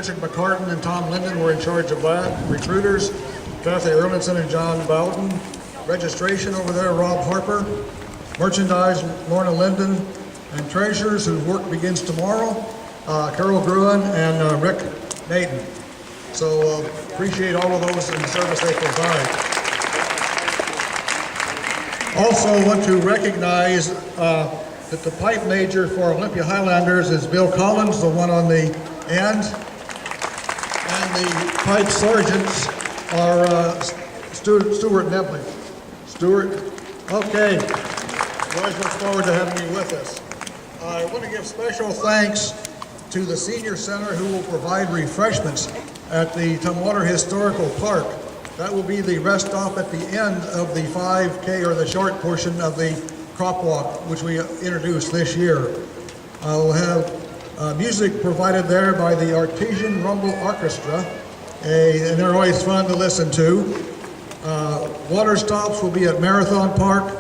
Richard McCartan and Tom Linden were in charge of that. Recruiters, Kathy Erlinson and John Bowden. Registration over there, Rob Harper. Merchandise, Lorna Linden. And treasurers, whose work begins tomorrow, Carol Gruen and Rick Naden. So appreciate all of those and the service they provide. Also want to recognize that the pipe major for Olympia Highlanders is Bill Collins, the one on the end. And the pipe sergeants are Stuart Nebley. Stuart, okay. Guys, look forward to having you with us. I want to give special thanks to the Senior Center who will provide refreshments at the Tumwater Historical Park. That will be the rest stop at the end of the 5K, or the short portion of the crop walk, which we introduced this year. We'll have music provided there by the Artesian Rumble Orchestra, and they're always fun to listen to. Water stops will be at Marathon Park.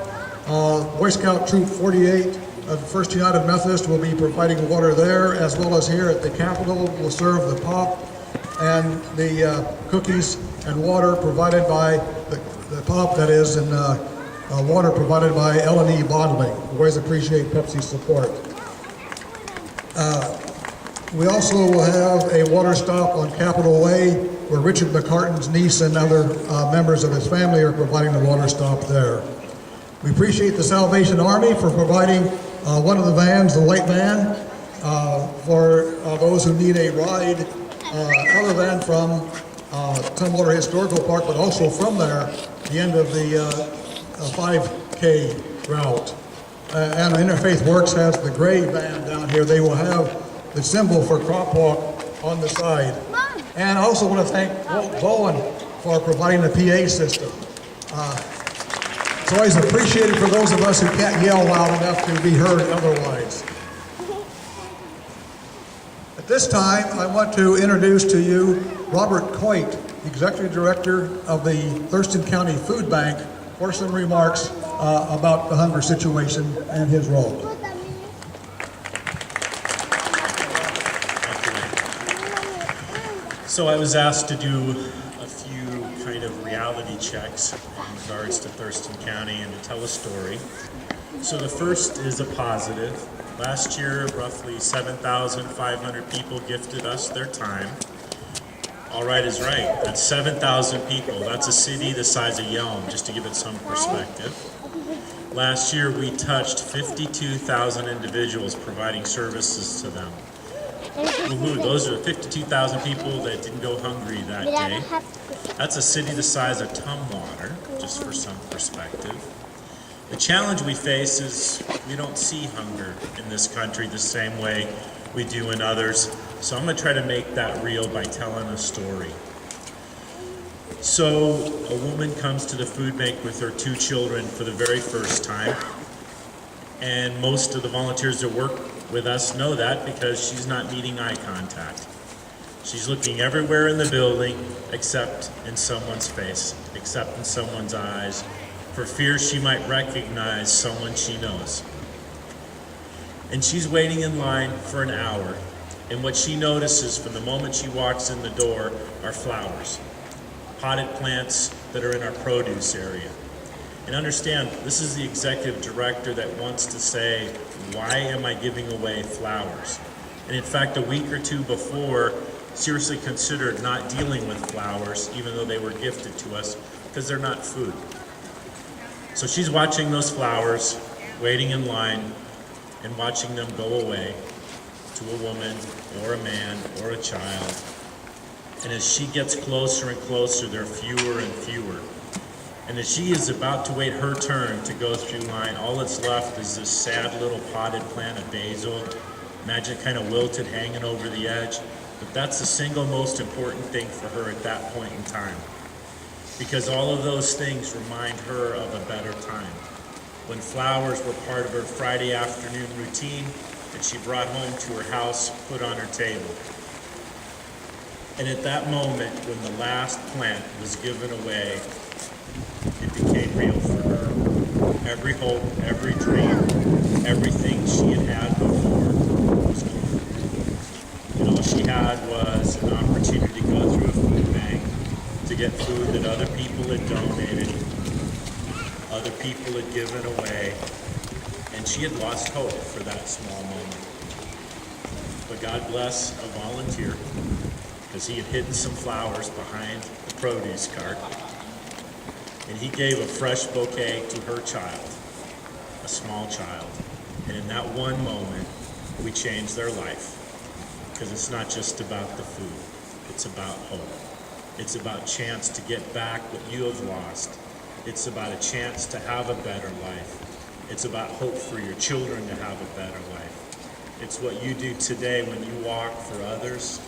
Boy Scout Troop 48 of the First United Methodist will be providing water there, as well as here at the Capitol will serve the pop and the cookies and water provided by the pop, that is, and water provided by L&E Bottling. We always appreciate Pepsi's support. We also will have a water stop on Capitol Way, where Richard McCartan's niece and other members of his family are providing the water stop there. We appreciate the Salvation Army for providing one of the vans, the white van, for those who need a ride other than from Tumwater Historical Park, but also from there, the end of the 5K route. And Interfaith Works has the gray van down here. They will have the symbol for crop walk on the side. And I also want to thank Walt Bowen for providing the PA system. It's always appreciated for those of us who can't yell loud enough to be heard otherwise. At this time, I want to introduce to you Robert Coit, Executive Director of the Thurston County Food Bank, for some remarks about the hunger situation and his role. So I was asked to do a few kind of reality checks in regards to Thurston County and to tell a story. So the first is a positive. Last year, roughly 7,500 people gifted us their time. All right is right. That's 7,000 people. That's a city the size of Yelm, just to give it some perspective. Last year, we touched 52,000 individuals, providing services to them. Woohoo, those are 52,000 people that didn't go hungry that day. That's a city the size of Tumwater, just for some perspective. The challenge we face is we don't see hunger in this country the same way we do in others. So I'm going to try to make that real by telling a story. So a woman comes to the food bank with her 2 children for the very first time. And most of the volunteers that work with us know that because she's not meeting eye contact. She's looking everywhere in the building except in someone's face, except in someone's eyes, for fear she might recognize someone she knows. And she's waiting in line for an hour, and what she notices from the moment she walks in the door are flowers, potted plants that are in our produce area. And understand, this is the executive director that wants to say, why am I giving away flowers? And in fact, a week or 2 before, seriously considered not dealing with flowers, even though they were gifted to us, because they're not food. So she's watching those flowers, waiting in line, and watching them go away to a woman, or a man, or a child. And as she gets closer and closer, there are fewer and fewer. And as she is about to wait her turn to go through line, all that's left is this sad little potted plant of basil. Imagine it kind of wilted, hanging over the edge. But that's the single most important thing for her at that point in time. Because all of those things remind her of a better time, when flowers were part of her Friday afternoon routine that she brought home to her house, put on her table. And at that moment, when the last plant was given away, it became real for her. Every hope, every dream, everything she had had before was gone. And all she had was an opportunity to go through a food bank to get food that other people had donated, other people had given away, and she had lost hope for that small moment. But God bless a volunteer, because he had hidden some flowers behind the produce cart, and he gave a fresh bouquet to her child, a small child. And in that one moment, we changed their life. Because it's not just about the food, it's about hope. It's about chance to get back what you have lost. It's about a chance to have a better life. It's about hope for your children to have a better life. It's what you do today when you walk for others,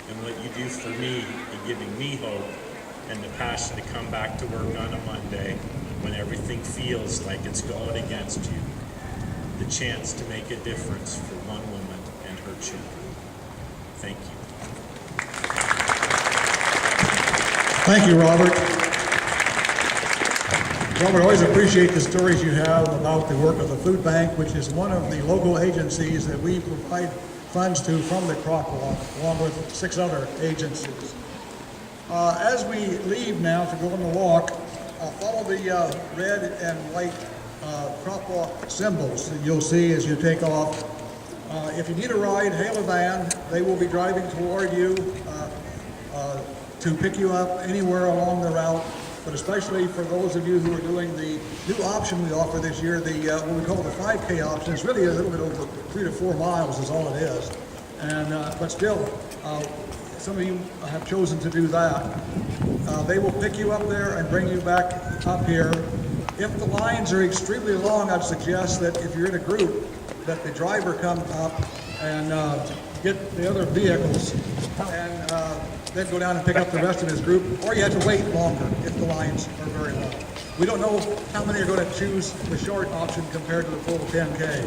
and what you do for me in giving me hope and the passion to come back to work on a Monday when everything feels like it's going against you. The chance to make a difference for one woman and her children. Thank you. Thank you, Robert. Robert, I always appreciate the stories you have about the work of the food bank, which is one of the local agencies that we provide funds to from the crop walk, along with 6 other agencies. As we leave now to go on the walk, follow the red and white crop walk symbols that you'll see as you take off. If you need a ride, hail a van. They will be driving toward you to pick you up anywhere along the route, but especially for those of you who are doing the new option we offer this year, the what we call the 5K option. It's really a little bit over 3 to 4 miles is all it is. And but still, some of you have chosen to do that. They will pick you up there and bring you back up here. If the lines are extremely long, I'd suggest that if you're in a group, that the driver come up and get the other vehicles and then go down and pick up the rest of his group, or you have to wait longer if the lines are very long. We don't know how many are going to choose the short option compared to the full 10K.